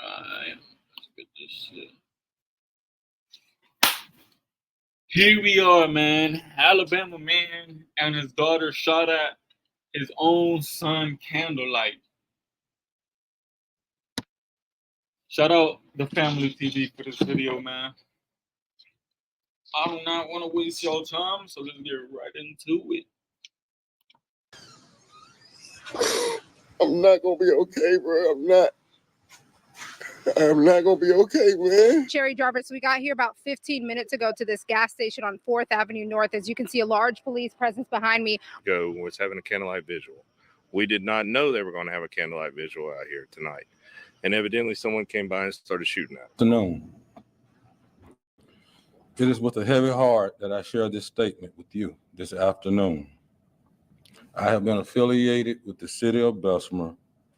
Let's get this shit. Here we are, man. Alabama man and his daughter shot at his own son candlelight. Shout out the Family TV for this video, man. I do not want to waste your time, so let's get right into it. I'm not gonna be okay, bro. I'm not gonna be okay, man. Sherry Jarvis, we got here about 15 minutes ago to this gas station on 4th Avenue North. As you can see, a large police presence behind me. Was having a candlelight vigil. We did not know they were going to have a candlelight vigil out here tonight. And evidently someone came by and started shooting at us. Afternoon. It is with a heavy heart that I share this statement with you this afternoon. I have been affiliated with the city of Bessemer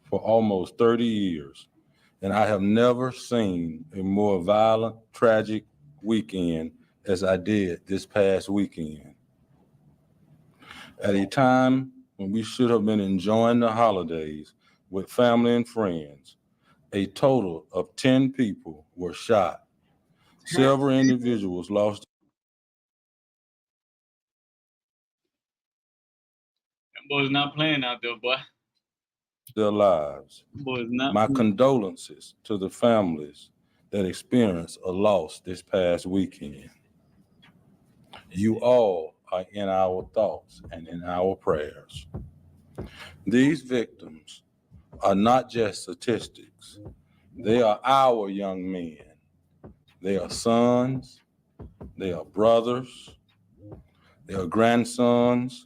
for almost 30 years, and I have never seen a more violent, tragic weekend as I did this past weekend. At a time when we should have been enjoying the holidays with family and friends, a total of 10 people were shot. Several individuals lost Boy's not playing out there, boy. their lives. Boy's not. My condolences to the families that experienced a loss this past weekend. You all are in our thoughts and in our prayers. These victims are not just statistics. They are our young men. They are sons, they are brothers, they are grandsons,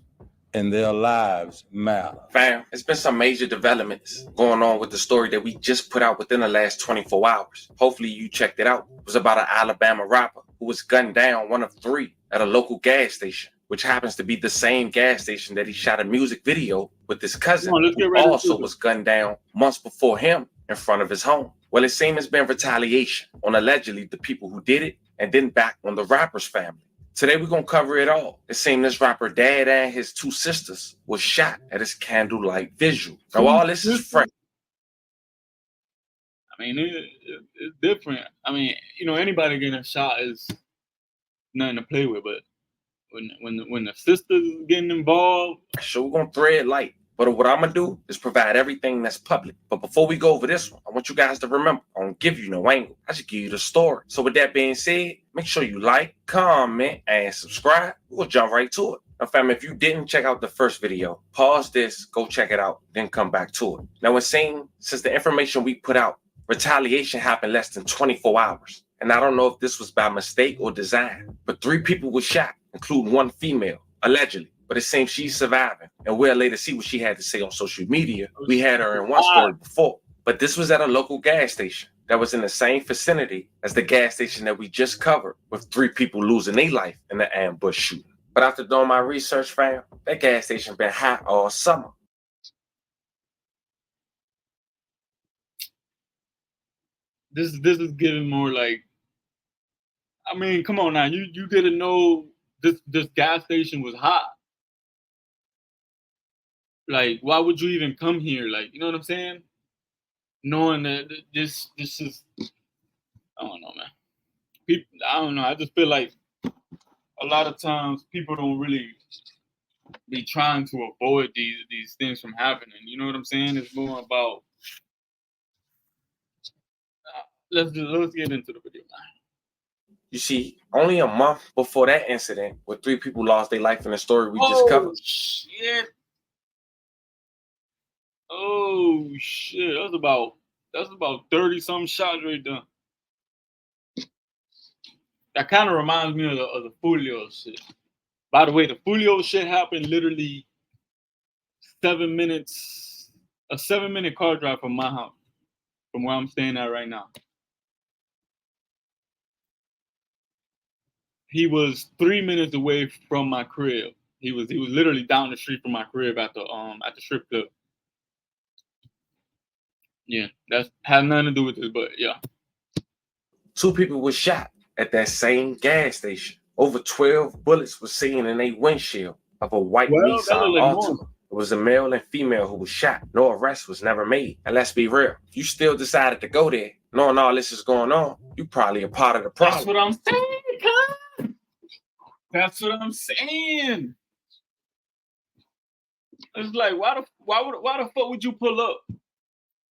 and their lives matter. Fam, there's been some major developments going on with the story that we just put out within the last 24 hours. Hopefully you checked it out. It was about an Alabama rapper who was gunned down, one of 3, at a local gas station, which happens to be the same gas station that he shot a music video with his cousin, who also was gunned down months before him in front of his home. Well, it seems it's been retaliation on allegedly the people who did it and then back on the rapper's family. Today, we're going to cover it all. It seemed this rapper dad and his 2 sisters was shot at his candlelight vigil. Now, all this is fresh. I mean, it's different. I mean, you know, anybody getting shot is nothing to play with, but when the sisters is getting involved. So we're going to thread light. But what I'm going to do is provide everything that's public. But before we go over this one, I want you guys to remember, I don't give you no angle. I just give you the story. So with that being said, make sure you like, comment, and subscribe. We'll jump right to it. Now, fam, if you didn't check out the first video, pause this, go check it out, then come back to it. Now, it seems since the information we put out, retaliation happened less than 24 hours. And I don't know if this was by mistake or design, but 3 people were shot, including 1 female, allegedly. But it seems she's surviving. And we'll later see what she had to say on social media. We had her in one story before. But this was at a local gas station that was in the same vicinity as the gas station that we just covered, with 3 people losing their life in the ambush shooting. But after doing my research, fam, that gas station been hot all summer. This is getting more like, I mean, come on now. You didn't know this gas station was hot. Like, why would you even come here? Like, you know what I'm saying? Knowing that this is, I don't know, man. People, I don't know. I just feel like a lot of times people don't really be trying to avoid these things from happening. You know what I'm saying? It's more about. Let's get into the video, man. You see, only a month before that incident, where 3 people lost their life in the story we just covered. Shit. Oh shit! That's about 30-something shots right there. That kind of reminds me of the Julio shit. By the way, the Julio shit happened literally 7 minutes, a 7-minute car drive from my house, from where I'm staying at right now. He was 3 minutes away from my crib. He was literally down the street from my crib at the strip club. Yeah, that had nothing to do with this, but yeah. 2 people were shot at that same gas station. Over 12 bullets were seen in a windshield of a white Nissan Altima. It was a male and female who was shot. No arrest was never made. And let's be real, if you still decided to go there, knowing all this is going on, you probably a part of the problem. That's what I'm saying, cuz. That's what I'm saying. It's like, why the fuck would you pull up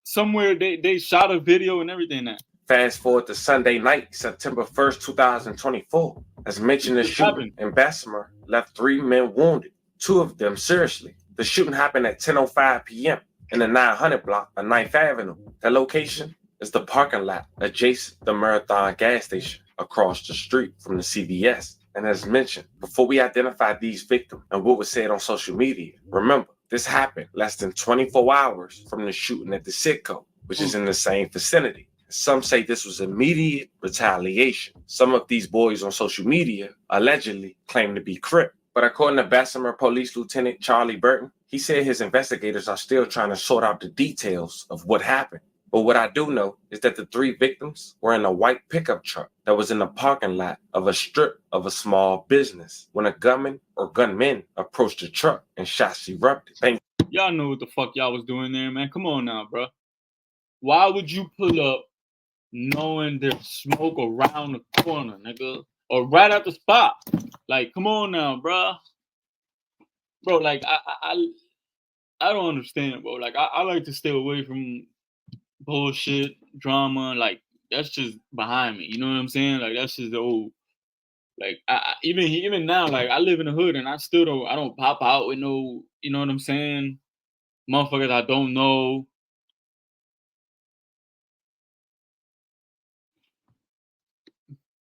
somewhere they shot a video and everything at? Fast forward to Sunday night, September 1st, 2024. As mentioned, the What shooting happened? in Bessemer left 3 men wounded, 2 of them seriously. The shooting happened at 10:05 p.m. in the 900 block of 9th Avenue. The location is the parking lot adjacent to the Marathon gas station across the street from the CVS. And as mentioned, before we identified these victims and what was said on social media, remember, this happened less than 24 hours from the shooting at the Citco, which is in the same vicinity. Some say this was immediate retaliation. Some of these boys on social media allegedly claim to be Crip. But according to Bessemer Police Lieutenant Charlie Burton, he said his investigators are still trying to sort out the details of what happened. But what I do know is that the 3 victims were in a white pickup truck that was in the parking lot of a strip of a small business when a gunman or gunmen approached the truck and shots erupted. Y'all know what the fuck y'all was doing there, man. Come on now, bro. Why would you pull up knowing there's smoke around the corner, nigga? Or right at the spot? Like, come on now, bro. Bro, like, I don't understand, bro. Like, I like to stay away from bullshit, drama. Like, that's just behind me. You know what I'm saying? Like, that's just the old. Like, even now, like, I live in the hood and I don't pop out with no, you know what I'm saying? Motherfuckers I don't know.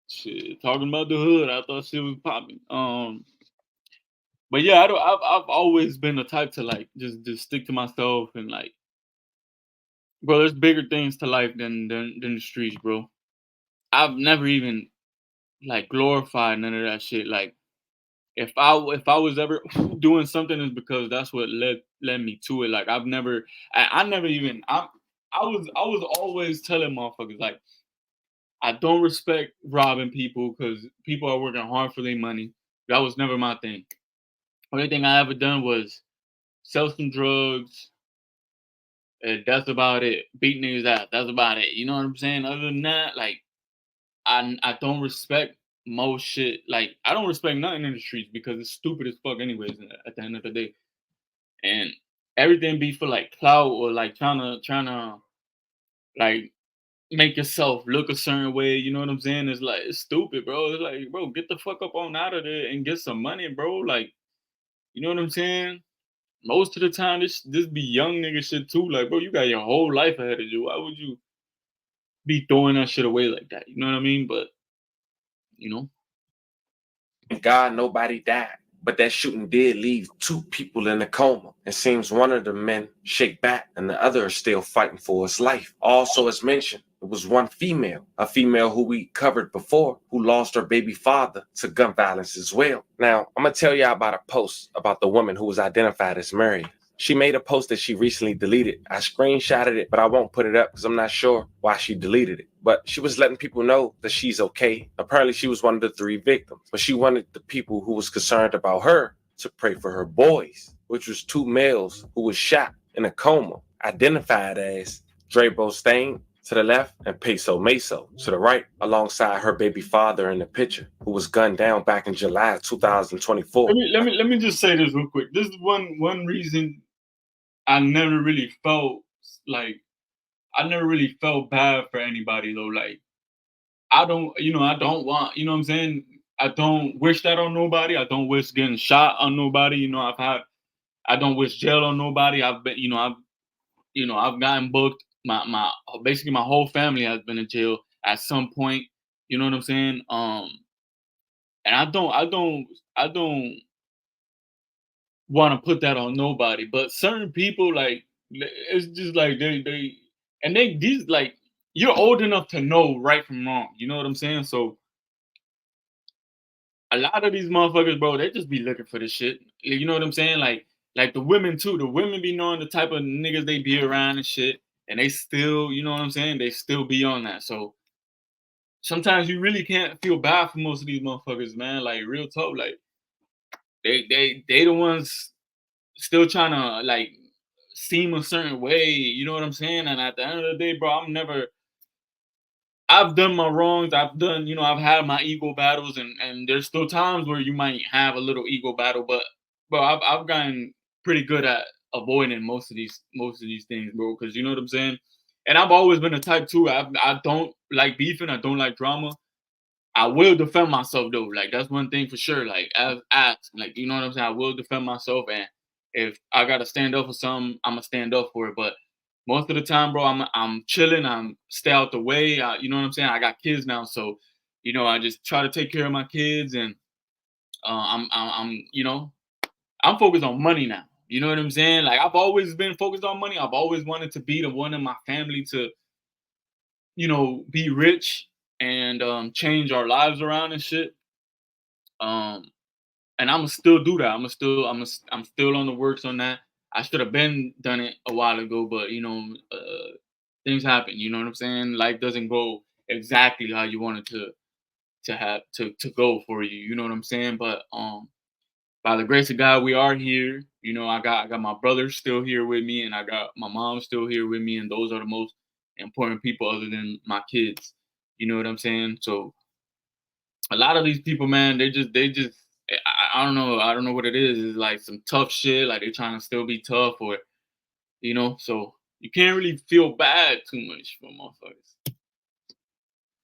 Shit, talking about the hood, I thought shit was popping. But yeah, I've always been the type to like just stick to myself and like, bro, there's bigger things to life than the streets, bro. I've never even like glorified none of that shit. Like, if I was ever doing something, it's because that's what led me to it. Like, I was always telling motherfuckers like, I don't respect robbing people because people are working hard for their money. That was never my thing. Only thing I ever done was sell some drugs. And that's about it. Beat niggas out. That's about it. You know what I'm saying? Other than that, like, I don't respect most shit. Like, I don't respect nothing in the streets because it's stupid as fuck anyways at the end of the day. And everything be for like clout or like trying to like make yourself look a certain way. You know what I'm saying? It's like, it's stupid, bro. It's like, bro, get the fuck up on out of there and get some money, bro. Like, you know what I'm saying? Most of the time, this be young nigga shit too. Like, bro, you got your whole life ahead of you. Why would you be throwing that shit away like that? You know what I mean? But, you know. Thank God nobody died. But that shooting did leave 2 people in a coma. It seems one of the men shake back and the other is still fighting for his life. Also, as mentioned, it was one female, a female who we covered before, who lost her baby father to gun violence as well. Now, I'm going to tell y'all about a post about the woman who was identified as Mary. She made a post that she recently deleted. I screenshotted it, but I won't put it up because I'm not sure why she deleted it. But she was letting people know that she's okay. Apparently, she was one of the 3 victims, but she wanted the people who was concerned about her to pray for her boys, which was 2 males who was shot in a coma, identified as Drabo Stain to the left and Peso Meso to the right, alongside her baby father in the picture, who was gunned down back in July of 2024. Let me just say this real quick. This is one reason I never really felt bad for anybody though. Like, I don't want, you know what I'm saying? I don't wish that on nobody. I don't wish getting shot on nobody. You know, I don't wish jail on nobody. I've gotten booked. Basically my whole family has been in jail at some point. You know what I'm saying? And I don't want to put that on nobody, but certain people, like, it's just like these, like, you're old enough to know right from wrong. You know what I'm saying? So a lot of these motherfuckers, bro, they just be looking for this shit. You know what I'm saying? Like the women too. The women be knowing the type of niggas they be around and shit, and they still, you know what I'm saying? They still be on that. So sometimes you really can't feel bad for most of these motherfuckers, man. Like, real talk, like, they the ones still trying to like seem a certain way. You know what I'm saying? And at the end of the day, bro, I've done my wrongs. I've done, I've had my ego battles, and there's still times where you might have a little ego battle, but I've gotten pretty good at avoiding most of these things, bro. Because you know what I'm saying. And I've always been the type too. I don't like beefing. I don't like drama. I will defend myself though. Like that's one thing for sure. Like as like you know what I'm saying. I will defend myself, and if I gotta stand up for something, I'm gonna stand up for it. But most of the time, bro, I'm chilling. I'm stay out the way. You know what I'm saying. I got kids now, so I just try to take care of my kids, and I'm focused on money now. You know what I'm saying? Like I've always been focused on money. I've always wanted to be the one in my family to be rich and change our lives around and shit. And I'm gonna still do that. I'm still on the works on that. I should have been done it a while ago, but things happen. You know what I'm saying? Life doesn't go exactly how you want it to go for you. You know what I'm saying? But by the grace of God, we are here. I got my brother still here with me, and I got my mom still here with me, and those are the most important people other than my kids. You know what I'm saying? So a lot of these people, man, they just I don't know. I don't know what it is. It's like some tough shit. Like they're trying to still be tough, or so you can't really feel bad too much for motherfuckers.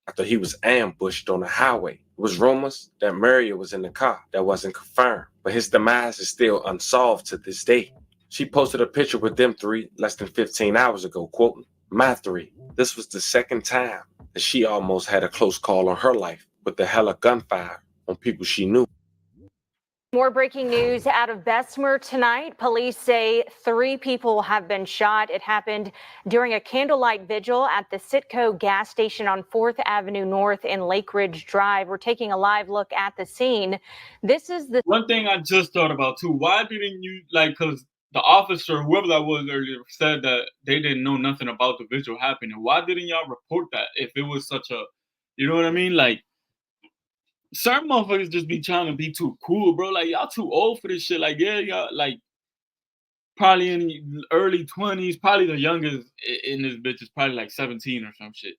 After he was ambushed on the highway, it was rumors that Maria was in the car. That wasn't confirmed, but his demise is still unsolved to this day. She posted a picture with them three less than 15 hours ago, quoting, "My three." This was the second time that she almost had a close call on her life with the hella gunfire on people she knew. More breaking news out of Bessemer tonight. Police say 3 people have been shot. It happened during a candlelight vigil at the Citgo gas station on 4th Avenue North in Lake Ridge Drive. We're taking a live look at the scene. This is the one thing I just thought about too. Why didn't you because the officer, whoever that was earlier, said that they didn't know nothing about the vigil happening. Why didn't y'all report that if it was such a, you know what I mean? Like, certain motherfuckers just be trying to be too cool, bro. Like, y'all too old for this shit. Like, yeah, y'all, like, probably in the early 20s, probably the youngest in this bitch is probably like 17 or some shit.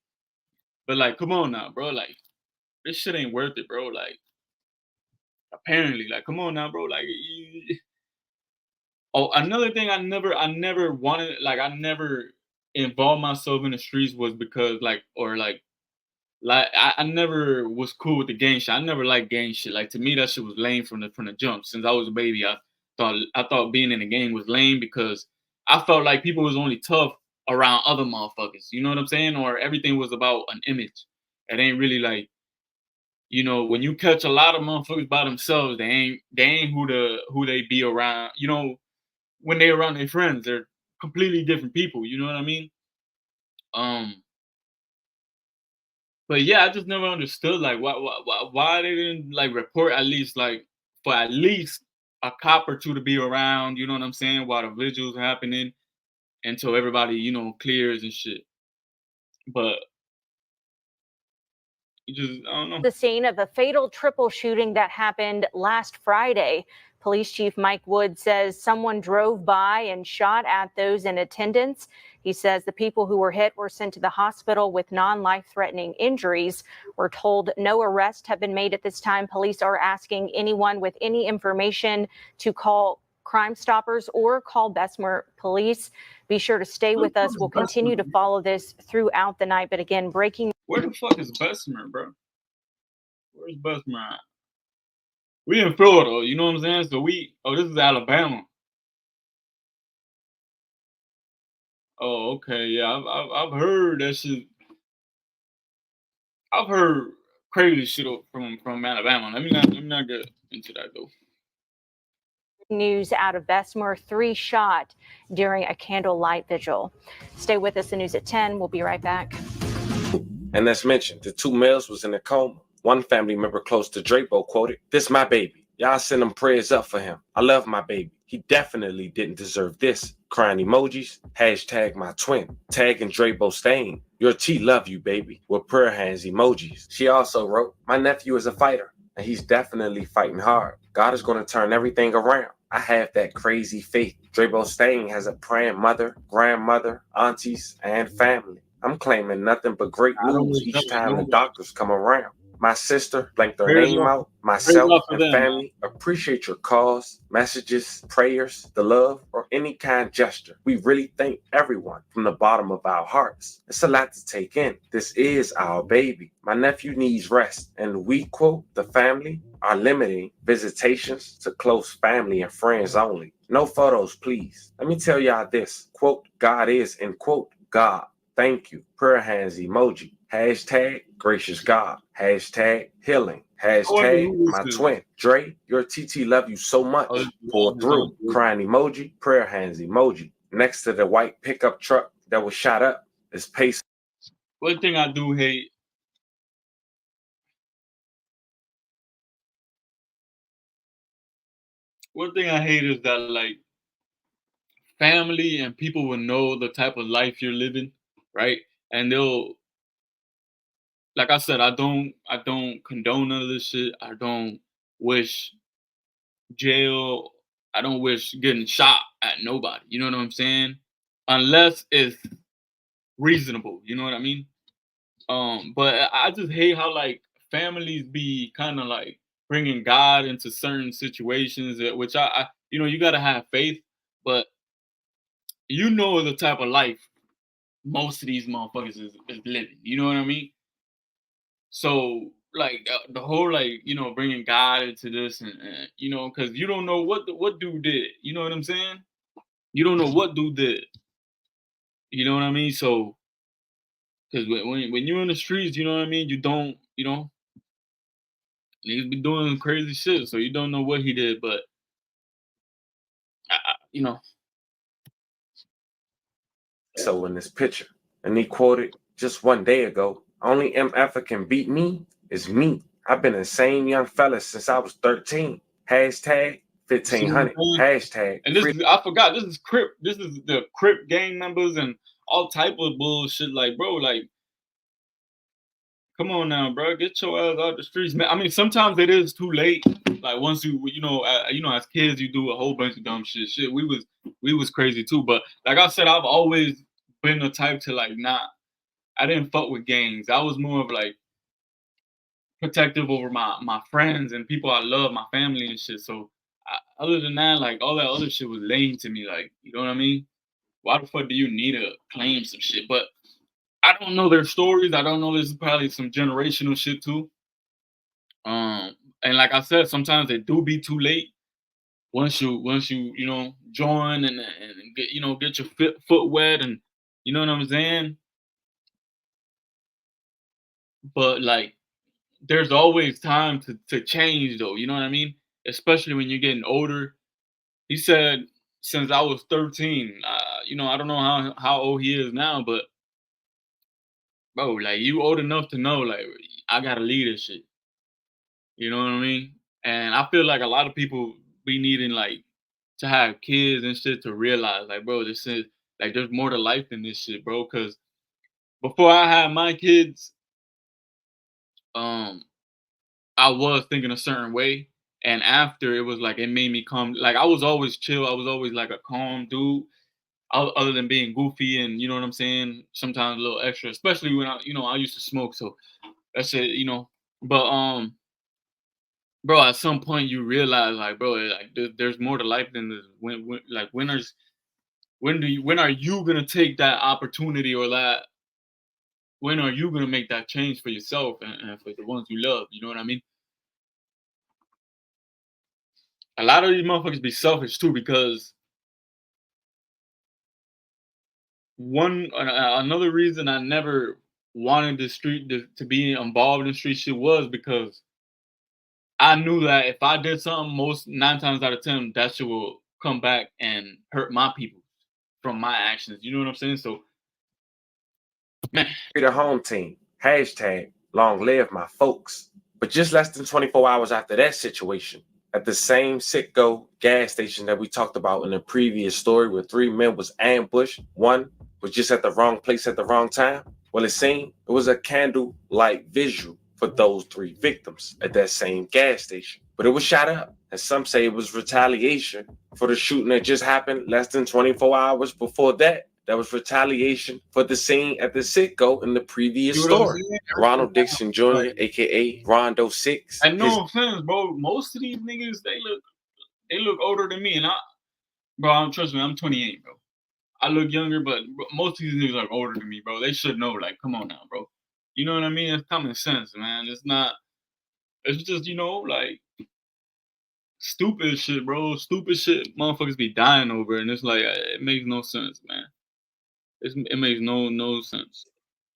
But, like, come on now, bro. Like, this shit ain't worth it, bro. Like, apparently, like, come on now, bro. Like, oh, another thing I never wanted, like, I never involved myself in the streets was because, I never was cool with the gang shit. I never liked gang shit. Like to me, that shit was lame from the jump. Since I was a baby, I thought being in the gang was lame because I felt like people was only tough around other motherfuckers. You know what I'm saying? Or everything was about an image. It ain't really like, when you catch a lot of motherfuckers by themselves, they ain't who they be around. When they around their friends, they're completely different people. You know what I mean? But yeah, I just never understood like why they didn't like report at least like for at least a cop or two to be around. You know what I'm saying? While the vigil's happening, until everybody clears and shit. But you just I don't know. The scene of a fatal triple shooting that happened last Friday. Police Chief Mike Wood says someone drove by and shot at those in attendance. He says the people who were hit were sent to the hospital with non-life-threatening injuries. We're told no arrests have been made at this time. Police are asking anyone with any information to call Crime Stoppers or call Bessemer Police. Be sure to stay with us. We'll continue to follow this throughout the night. But again, breaking. Where the fuck is Bessemer, bro? Where's Bessemer at? We in Florida, you know what I'm saying? So this is Alabama. Oh, okay, yeah, I've heard that shit. I've heard crazy shit from Alabama. Let me not get into that though. News out of Bessemer, 3 shot during a candlelight vigil. Stay with us. The news at 10. We'll be right back. And as mentioned, the 2 males was in a coma. One family member close to Drapo quoted, "This my baby. Y'all send them prayers up for him. I love my baby. He definitely didn't deserve this." Crying emojis, hashtag my twin, tagging Drapo Stain. "Your T love you, baby," with prayer hands emojis. She also wrote, "My nephew is a fighter, and he's definitely fighting hard. God is going to turn everything around. I have that crazy faith. Drapo Stain has a praying mother, grandmother, aunties, and family. I'm claiming nothing but great I don't news wish each nothing time the on nobody. doctors come around. My sister blanked her Praise name God. out. Praise Myself God for and them, man. family appreciate your calls, messages, prayers, the love, or any kind gesture. We really thank everyone from the bottom of our hearts. It's a lot to take in. This is our baby. My nephew needs rest, and we, quote, the family, are limiting visitations to close family and friends only. No photos, please. Let me tell y'all this, quote, God is, end quote, God. Thank you. Prayer hands emoji. Hashtag gracious God. Hashtag healing. I wonder Hashtag who my this is. twin. Dre, your TT love you so much. Oh, this is Pull his through. own. Crying emoji. Prayer hands emoji. Next to the white pickup truck that was shot up is Pace. One thing I do hate. One thing I hate is that like family and people will know the type of life you're living, right? And they'll, like I said, I don't condone none of this shit. I don't wish jail. I don't wish getting shot at nobody. You know what I'm saying? Unless it's reasonable. You know what I mean? But I just hate how like families be kind of like bringing God into certain situations, which you know, you gotta have faith, but you know the type of life most of these motherfuckers is living. You know what I mean? So like the whole like you know bringing God into this and you know because you don't know what dude did. You know what I'm saying? You don't know what dude did. You know what I mean? So because when you're in the streets, you know what I mean. You know niggas be doing crazy shit, so you don't know what he did. But you know, So in this picture, and he quoted just one day ago, only MF can beat me is me. I've been the same young fella since I was 13. Hashtag you see what I'm 1500. saying? Hashtag And this free. is I forgot. This is Crip. This is the Crip gang members and all type of bullshit. Like, bro, like come on now, bro. Get your ass out the streets, man. I mean, sometimes it is too late. Like once you know, as kids, you do a whole bunch of dumb shit. Shit, we was crazy too. But like I said, I've always been the type to like not. I didn't fuck with gangs. I was more of like protective over my friends and people I love, my family and shit. So other than that, like all that other shit was lame to me. Like you know what I mean? Why the fuck do you need to claim some shit? But I don't know their stories. I don't know. This is probably some generational shit too. And like I said, sometimes it do be too late once you you know join and get you know get your foot wet and you know what I'm saying. But like there's always time to change though. You know what I mean? Especially when you're getting older. He said since I was 13. You know I don't know how old he is now, but bro, like you old enough to know like I gotta lead this shit. You know what I mean? And I feel like a lot of people be needing like to have kids and shit to realize like, bro, this is like there's more to life than this shit, bro. Cause before I had my kids, um, I was thinking a certain way. And after it was like it made me calm. Like I was always chill. I was always like a calm dude. Other than being goofy and you know what I'm saying, sometimes a little extra, especially when I used to smoke. So that's it, you know. But bro, at some point you realize like, bro, like there's more to life than this. When are you gonna take that opportunity or that when are you gonna make that change for yourself and for the ones you love? You know what I mean? A lot of these motherfuckers be selfish too because another reason I never wanted the street to be involved in street shit was because I knew that if I did something, most 9 times out of 10, that shit will come back and hurt my people from my actions. You know what I'm saying? So, man, The home team. Hashtag long live my folks. But just less than 24 hours after that situation, at the same Citgo gas station that we talked about in the previous story where 3 men was ambushed, one was just at the wrong place at the wrong time. Well, it seemed it was a candlelight visual for those 3 victims at that same gas station. But it was shot up, and some say it was retaliation for the shooting that just happened less than 24 hours before that. that was retaliation for the scene at the Citgo in the previous You know what I'm story. saying? Ronald Dixon Jr., Like, aka Rondo Six. and no offense, bro. Most of these niggas, they look older than me, and trust me, I'm 28, bro. I look younger, but most of these niggas are older than me, bro. They should know. Like, come on now, bro. You know what I mean? It's common sense, man. It's not. It's just like stupid shit, bro. Stupid shit, motherfuckers be dying over, and it's like it makes no sense, man. It makes no sense.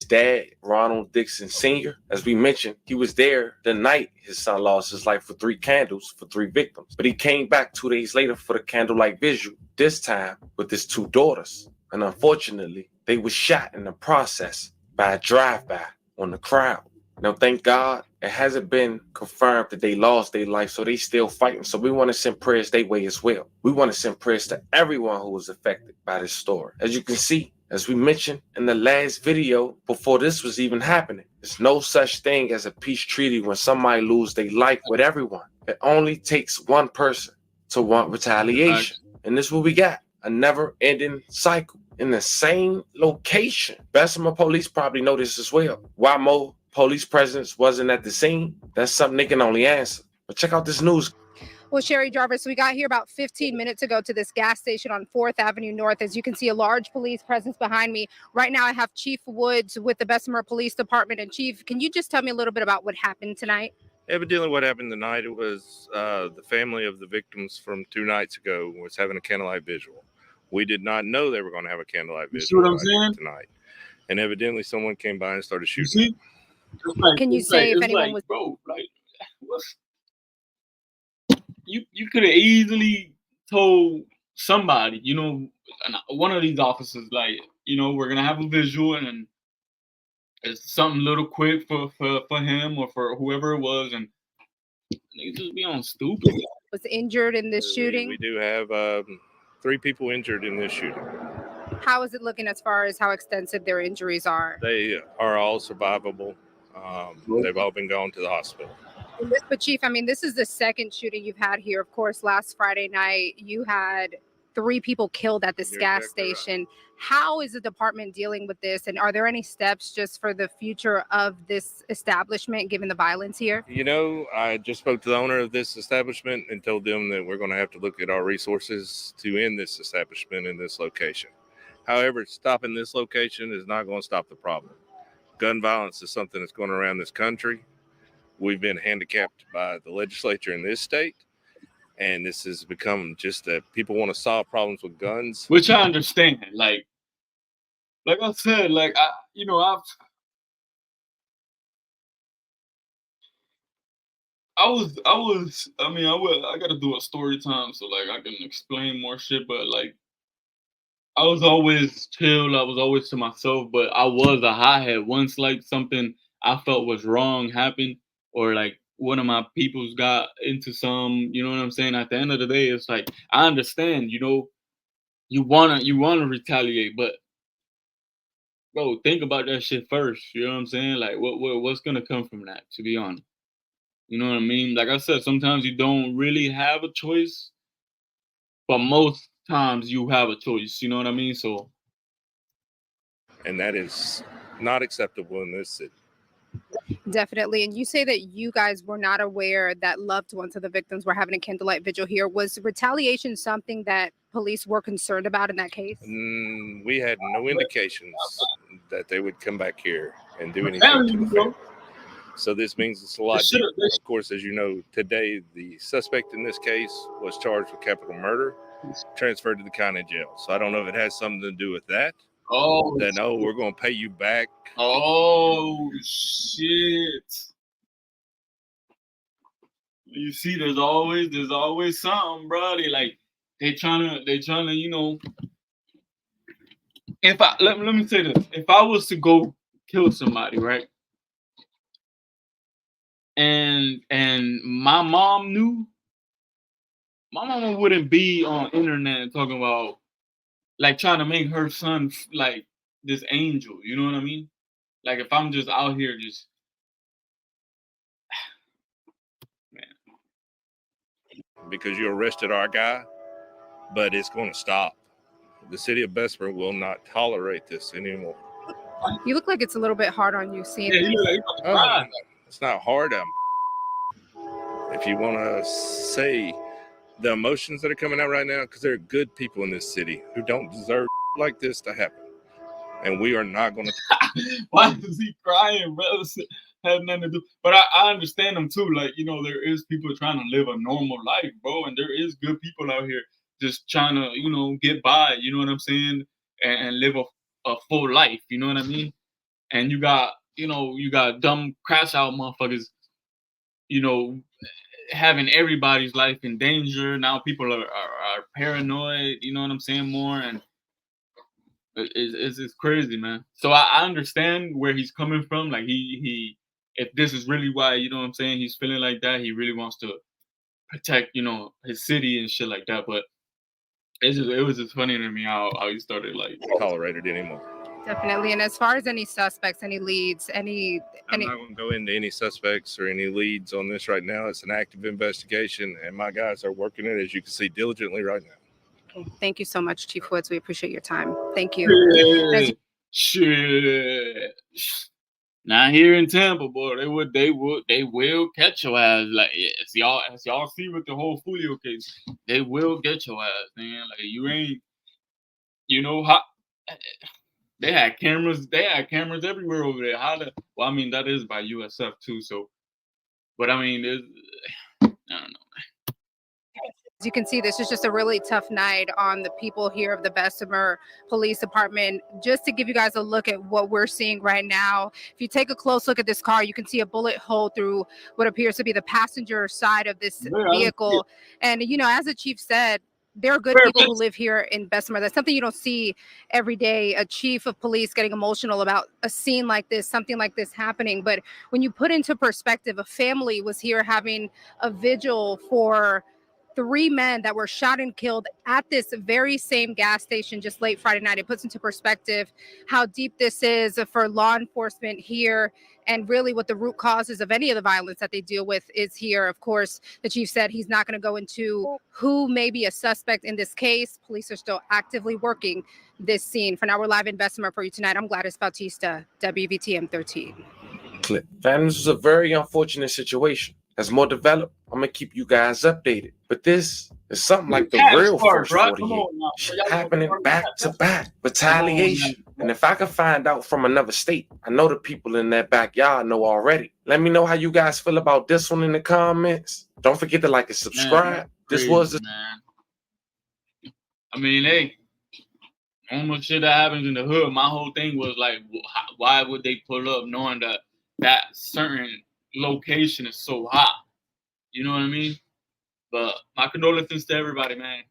His dad, Ronald Dixon Sr., as we mentioned, he was there the night his son lost his life for 3 candles for 3 victims. But he came back 2 days later for the candlelight vigil, this time with his 2 daughters. And unfortunately, they were shot in the process by a drive-by on the crowd. Now, thank God, it hasn't been confirmed that they lost their life, so they still fighting. So we want to send prayers their way as well. We want to send prayers to everyone who was affected by this story. As you can see, as we mentioned in the last video before this was even happening, there's no such thing as a peace treaty when somebody loses their life with everyone. It only takes one person to want retaliation. And this is what we got, a never-ending cycle in the same location. Bessemer police probably know this as well. Why more police presence wasn't at the scene? That's something they can only answer. But check out this news. Well, Sherry Jarvis, we got here about 15 minutes ago to this gas station on 4th Avenue North. As you can see, a large police presence behind me. Right now, I have Chief Woods with the Bessemer Police Department. And Chief, can you just tell me a little bit about what happened tonight? Evidently, what happened tonight, it was the family of the victims from 2 nights ago was having a candlelight vigil. We did not know they were going to have a candlelight You see vigil what I'm saying? tonight. And evidently, someone came by and started You shooting. see? Can you say if anyone was, bro? Like, what's you could have easily told somebody, one of these officers, like, we're gonna have a visual and it's something little quick for him or for whoever it was, and niggas just be on stupid. was injured in this shooting? We do have 3 people injured in this shooting. How is it looking as far as how extensive their injuries are? They are all survivable. They've all been gone to the hospital. But Chief, I mean, this is the second shooting you've had here. Of course, last Friday night, you had 3 people killed at this gas station. Right. How is the department dealing with this? And are there any steps just for the future of this establishment, given the violence here? I just spoke to the owner of this establishment and told them that we're going to have to look at our resources to end this establishment in this location. However, stopping this location is not going to stop the problem. Gun violence is something that's going around this country. We've been handicapped by the legislature in this state, and this has become just that people want to solve problems with guns. Which I understand. Like I said, I got to do a story time so I can explain more shit, but I was always chill. I was always to myself, but I was a hothead. Once something I felt was wrong happened, or one of my peoples got into some, you know what I'm saying? At the end of the day, it's I understand, you wanna retaliate, but bro, think about that shit first. You know what I'm saying? What's gonna come from that? To be honest, you know what I mean? Like I said, sometimes you don't really have a choice, but most times you have a choice. You know what I mean? So, and that is not acceptable in this city. Definitely. And you say that you guys were not aware that loved ones of the victims were having a candlelight vigil here. Was retaliation something that police were concerned about in that case? We had no indications that they would come back here and do anything to the family. So this means it's a lot deeper. Of course, as you know, today the suspect in this case was charged with capital murder, transferred to the county jail. So I don't know if it has something to do with that. Oh, we're going to pay you back. Oh, shit. You see, there's always something, bro. They trying to, let me say this. If I was to go kill somebody, right? And my mom knew, my mama wouldn't be on internet talking about trying to make her son this angel, you know what I mean? If I'm just out here just man. Because you arrested our guy, but it's going to stop. The city of Bessemer will not tolerate this anymore. You look like it's a little bit hard on you seeing Yeah, this. he look like he about to cry. It's not hard. If you want to say the emotions that are coming out right now, because there are good people in this city who don't deserve like this to happen. And we are not going to. Why is he crying, bro? Had nothing to do. But I understand them too. Like, you know, there is people trying to live a normal life, bro. And there is good people out here just trying to, you know, get by, you know what I'm saying? And live a full life, you know what I mean? And you got dumb crash out motherfuckers, you know, having everybody's life in danger. Now people are paranoid, you know what I'm saying, more, and it's crazy, man. So I understand where he's coming from. Like he if this is really why, you know what I'm saying, he's feeling like that, he really wants to protect, you know, his city and shit like that. But it was just funny to me how he started like Tolerated anymore. Definitely. And as far as any suspects, any leads, I'm not going to go into any suspects or any leads on this right now. It's an active investigation, and my guys are working it, as you can see, diligently right now. Okay. Thank you so much, Chief Woods. We appreciate your time. Thank you. Shit. Not here in Tampa, boy. They will catch your ass. Like as y'all see with the whole Julio case, they will get your ass, man. Like you ain't, you know how. They had cameras everywhere over there. Well, I mean, that is by USF too. So, but I mean, I don't know. As you can see, this is just a really tough night on the people here of the Bessemer Police Department. Just to give you guys a look at what we're seeing right now, if you take a close look at this car, you can see a bullet hole through what appears to be the passenger side of this vehicle. And, you know, as the chief said, there are good people who live here in Bessemer. That's something you don't see every day. A chief of police getting emotional about a scene like this, something like this happening. But when you put into perspective, a family was here having a vigil for 3 men that were shot and killed at this very same gas station just late Friday night. It puts into perspective how deep this is for law enforcement here, and really what the root causes of any of the violence that they deal with is here. Of course, the chief said he's not going to go into who may be a suspect in this case. Police are still actively working this scene. For now, we're live in Bessemer for you tonight. I'm Gladys Bautista, WVTM 13. Clip. Fam, this was a very unfortunate situation. As more developed, I'm gonna keep you guys updated. But this is something like the real first 48. Shit happening back to back. Retaliation. And if I can find out from another state, I know the people in that backyard know already. Let me know how you guys feel about this one in the comments. Don't forget to like and subscribe. This was the I mean, hey, almost shit that happens in the hood. My whole thing was like, why would they pull up knowing that certain location is so hot? You know what I mean? But my condolences to everybody, man.